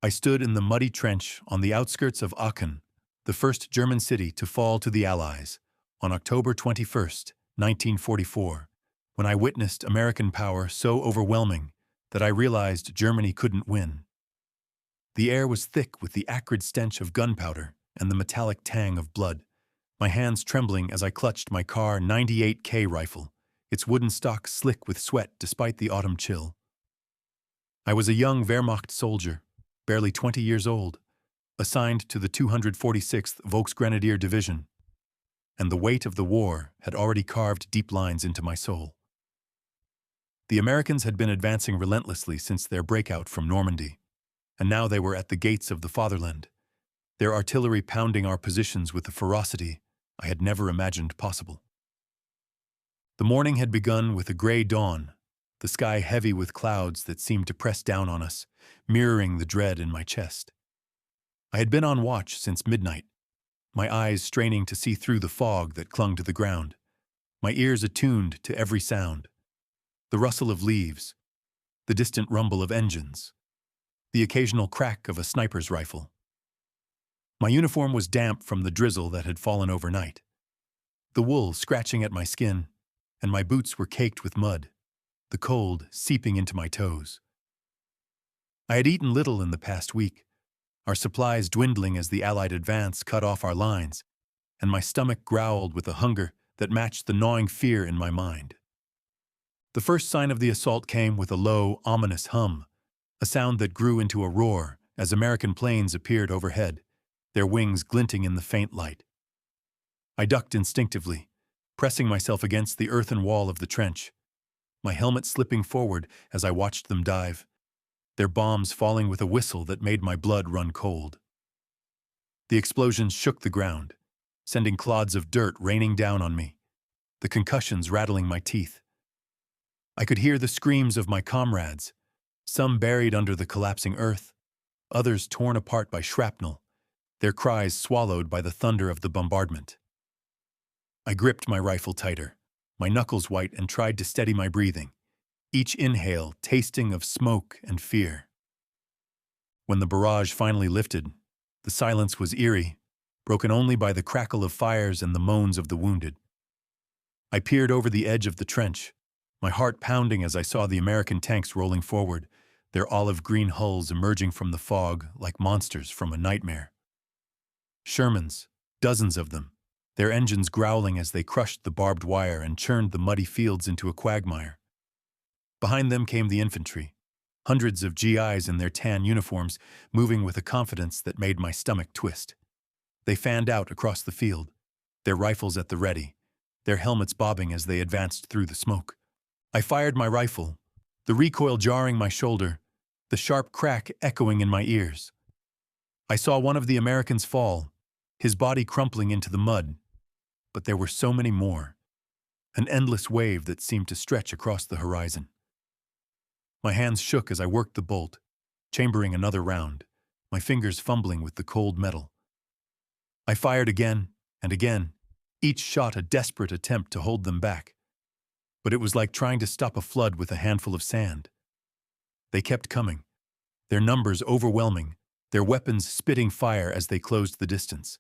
I stood in the muddy trench on the outskirts of Aachen, the first German city to fall to the Allies, on October 21, 1944, when I witnessed American power so overwhelming that I realized Germany couldn't win. The air was thick with the acrid stench of gunpowder and the metallic tang of blood, my hands trembling as I clutched my Kar 98K rifle, its wooden stock slick with sweat despite the autumn chill. I was a young Wehrmacht soldier, barely 20 years old, assigned to the 246th Volksgrenadier Division, and the weight of the war had already carved deep lines into my soul. The Americans had been advancing relentlessly since their breakout from Normandy, and now they were at the gates of the fatherland, their artillery pounding our positions with a ferocity I had never imagined possible. The morning had begun with a gray dawn, the sky heavy with clouds that seemed to press down on us, mirroring the dread in my chest. I had been on watch since midnight, my eyes straining to see through the fog that clung to the ground, my ears attuned to every sound, the rustle of leaves, the distant rumble of engines, the occasional crack of a sniper's rifle. My uniform was damp from the drizzle that had fallen overnight, the wool scratching at my skin, and my boots were caked with mud, the cold seeping into my toes. I had eaten little in the past week, our supplies dwindling as the Allied advance cut off our lines, and my stomach growled with a hunger that matched the gnawing fear in my mind. The first sign of the assault came with a low, ominous hum, a sound that grew into a roar as American planes appeared overhead, their wings glinting in the faint light. I ducked instinctively, pressing myself against the earthen wall of the trench, my helmet slipping forward as I watched them dive, their bombs falling with a whistle that made my blood run cold. The explosions shook the ground, sending clods of dirt raining down on me, the concussions rattling my teeth. I could hear the screams of my comrades, some buried under the collapsing earth, others torn apart by shrapnel, their cries swallowed by the thunder of the bombardment. I gripped my rifle tighter, my knuckles white, and tried to steady my breathing, each inhale tasting of smoke and fear. When the barrage finally lifted, the silence was eerie, broken only by the crackle of fires and the moans of the wounded. I peered over the edge of the trench, my heart pounding as I saw the American tanks rolling forward, their olive-green hulls emerging from the fog like monsters from a nightmare. Shermans, dozens of them, their engines growling as they crushed the barbed wire and churned the muddy fields into a quagmire. Behind them came the infantry, hundreds of GIs in their tan uniforms, moving with a confidence that made my stomach twist. They fanned out across the field, their rifles at the ready, their helmets bobbing as they advanced through the smoke. I fired my rifle, the recoil jarring my shoulder, the sharp crack echoing in my ears. I saw one of the Americans fall, his body crumpling into the mud, but there were so many more, an endless wave that seemed to stretch across the horizon. My hands shook as I worked the bolt, chambering another round, my fingers fumbling with the cold metal. I fired again and again, each shot a desperate attempt to hold them back. But it was like trying to stop a flood with a handful of sand. They kept coming, their numbers overwhelming, their weapons spitting fire as they closed the distance.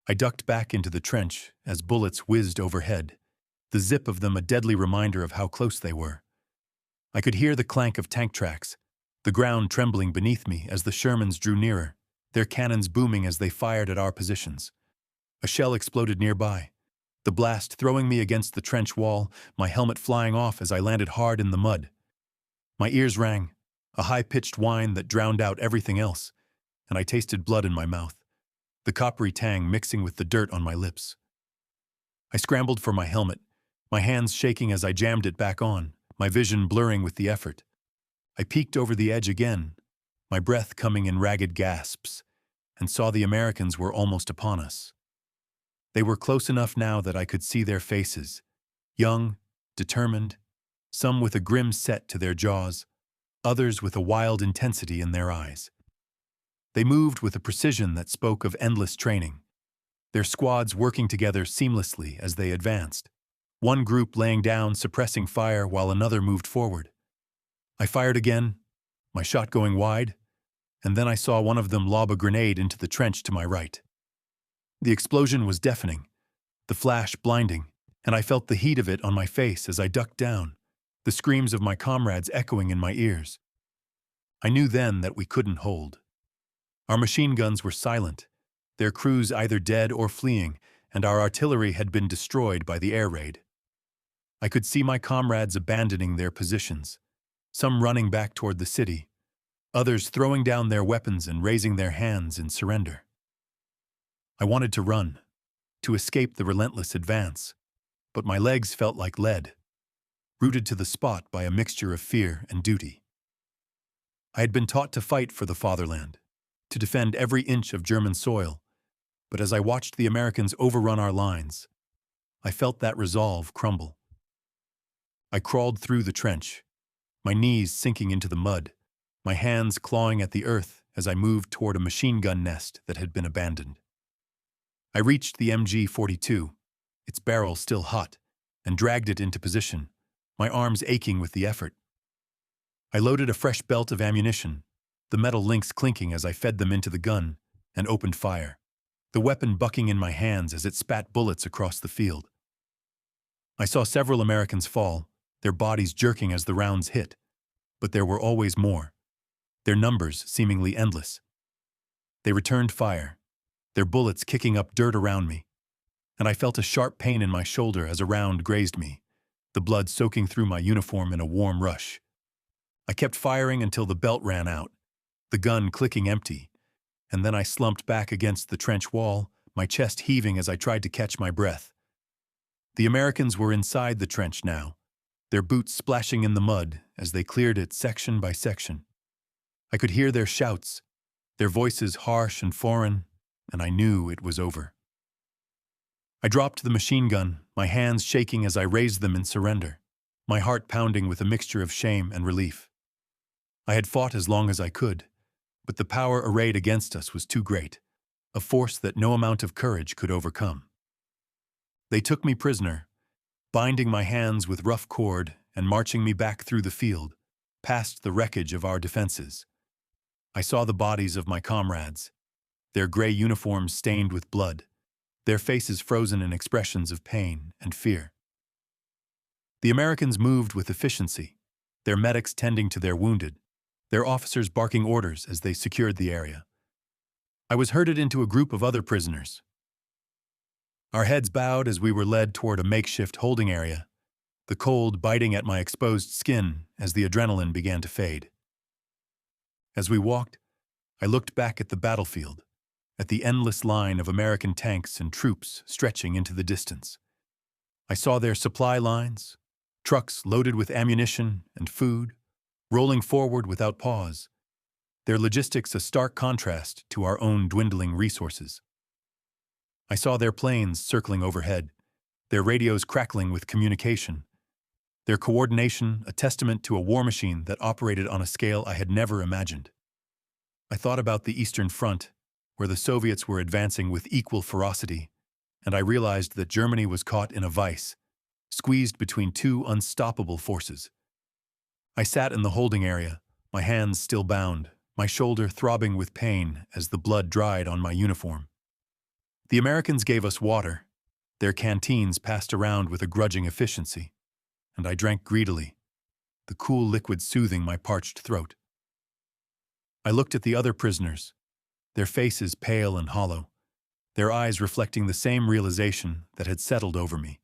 I ducked back into the trench as bullets whizzed overhead, the zip of them a deadly reminder of how close they were. I could hear the clank of tank tracks, the ground trembling beneath me as the Shermans drew nearer, their cannons booming as they fired at our positions. A shell exploded nearby, the blast throwing me against the trench wall, my helmet flying off as I landed hard in the mud. My ears rang, a high-pitched whine that drowned out everything else, and I tasted blood in my mouth, the coppery tang mixing with the dirt on my lips. I scrambled for my helmet, my hands shaking as I jammed it back on, my vision blurring with the effort. I peeked over the edge again, my breath coming in ragged gasps, and saw the Americans were almost upon us. They were close enough now that I could see their faces, young, determined, some with a grim set to their jaws, others with a wild intensity in their eyes. They moved with a precision that spoke of endless training, their squads working together seamlessly as they advanced, one group laying down, suppressing fire while another moved forward. I fired again, my shot going wide, and then I saw one of them lob a grenade into the trench to my right. The explosion was deafening, the flash blinding, and I felt the heat of it on my face as I ducked down, the screams of my comrades echoing in my ears. I knew then that we couldn't hold. Our machine guns were silent, their crews either dead or fleeing, and our artillery had been destroyed by the air raid. I could see my comrades abandoning their positions, some running back toward the city, others throwing down their weapons and raising their hands in surrender. I wanted to run, to escape the relentless advance, but my legs felt like lead, rooted to the spot by a mixture of fear and duty. I had been taught to fight for the fatherland, to defend every inch of German soil, but as I watched the Americans overrun our lines, I felt that resolve crumble. I crawled through the trench, my knees sinking into the mud, my hands clawing at the earth as I moved toward a machine gun nest that had been abandoned. I reached the MG-42, its barrel still hot, and dragged it into position, my arms aching with the effort. I loaded a fresh belt of ammunition, the metal links clinking as I fed them into the gun, and opened fire, the weapon bucking in my hands as it spat bullets across the field. I saw several Americans fall, their bodies jerking as the rounds hit, but there were always more, their numbers seemingly endless. They returned fire, their bullets kicking up dirt around me, and I felt a sharp pain in my shoulder as a round grazed me, the blood soaking through my uniform in a warm rush. I kept firing until the belt ran out, the gun clicking empty, and then I slumped back against the trench wall, my chest heaving as I tried to catch my breath. The Americans were inside the trench now, their boots splashing in the mud as they cleared it section by section. I could hear their shouts, their voices harsh and foreign, and I knew it was over. I dropped the machine gun, my hands shaking as I raised them in surrender, my heart pounding with a mixture of shame and relief. I had fought as long as I could, but the power arrayed against us was too great, a force that no amount of courage could overcome. They took me prisoner, binding my hands with rough cord and marching me back through the field, past the wreckage of our defenses. I saw the bodies of my comrades, their gray uniforms stained with blood, their faces frozen in expressions of pain and fear. The Americans moved with efficiency, their medics tending to their wounded, their officers barking orders as they secured the area. I was herded into a group of other prisoners. Our heads bowed as we were led toward a makeshift holding area, the cold biting at my exposed skin as the adrenaline began to fade. As we walked, I looked back at the battlefield, at the endless line of American tanks and troops stretching into the distance. I saw their supply lines, trucks loaded with ammunition and food, rolling forward without pause, their logistics a stark contrast to our own dwindling resources. I saw their planes circling overhead, their radios crackling with communication, their coordination a testament to a war machine that operated on a scale I had never imagined. I thought about the Eastern Front, where the Soviets were advancing with equal ferocity, and I realized that Germany was caught in a vice, squeezed between two unstoppable forces. I sat in the holding area, my hands still bound, my shoulder throbbing with pain as the blood dried on my uniform. The Americans gave us water, their canteens passed around with a grudging efficiency, and I drank greedily, the cool liquid soothing my parched throat. I looked at the other prisoners, their faces pale and hollow, their eyes reflecting the same realization that had settled over me.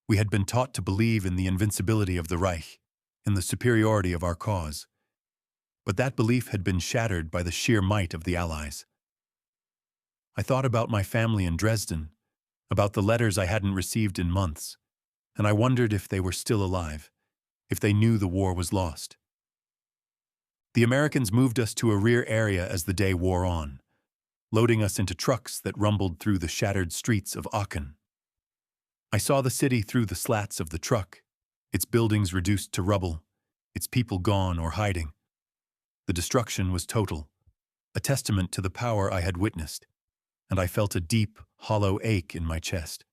We had been taught to believe in the invincibility of the Reich, in the superiority of our cause, but that belief had been shattered by the sheer might of the Allies. I thought about my family in Dresden, about the letters I hadn't received in months, and I wondered if they were still alive, if they knew the war was lost. The Americans moved us to a rear area as the day wore on, loading us into trucks that rumbled through the shattered streets of Aachen. I saw the city through the slats of the truck, its buildings reduced to rubble, its people gone or hiding. The destruction was total, a testament to the power I had witnessed, and I felt a deep, hollow ache in my chest.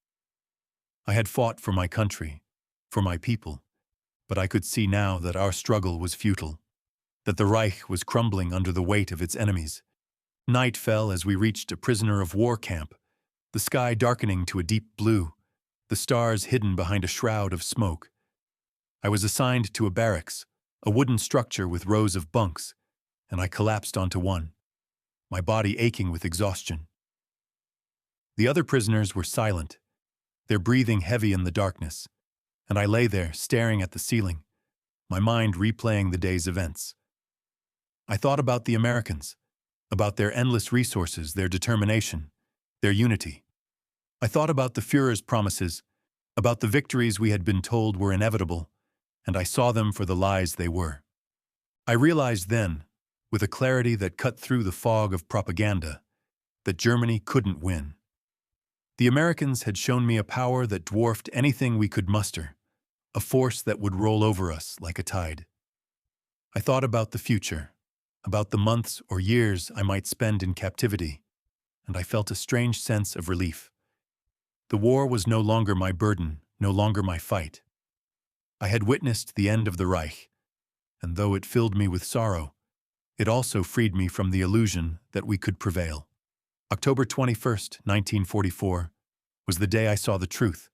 I had fought for my country, for my people, but I could see now that our struggle was futile. that the Reich was crumbling under the weight of its enemies. Night fell as we reached a prisoner of war camp, the sky darkening to a deep blue, the stars hidden behind a shroud of smoke. I was assigned to a barracks, a wooden structure with rows of bunks, and I collapsed onto one, my body aching with exhaustion. The other prisoners were silent, their breathing heavy in the darkness, and I lay there staring at the ceiling, my mind replaying the day's events. I thought about the Americans, about their endless resources, their determination, their unity. I thought about the Führer's promises, about the victories we had been told were inevitable, and I saw them for the lies they were. I realized then, with a clarity that cut through the fog of propaganda, that Germany couldn't win. The Americans had shown me a power that dwarfed anything we could muster, a force that would roll over us like a tide. I thought about the future, about the months or years I might spend in captivity, and I felt a strange sense of relief. The war was no longer my burden, no longer my fight. I had witnessed the end of the Reich, and though it filled me with sorrow, it also freed me from the illusion that we could prevail. October 21st, 1944, was the day I saw the truth,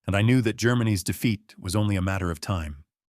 and I knew that Germany's defeat was only a matter of time.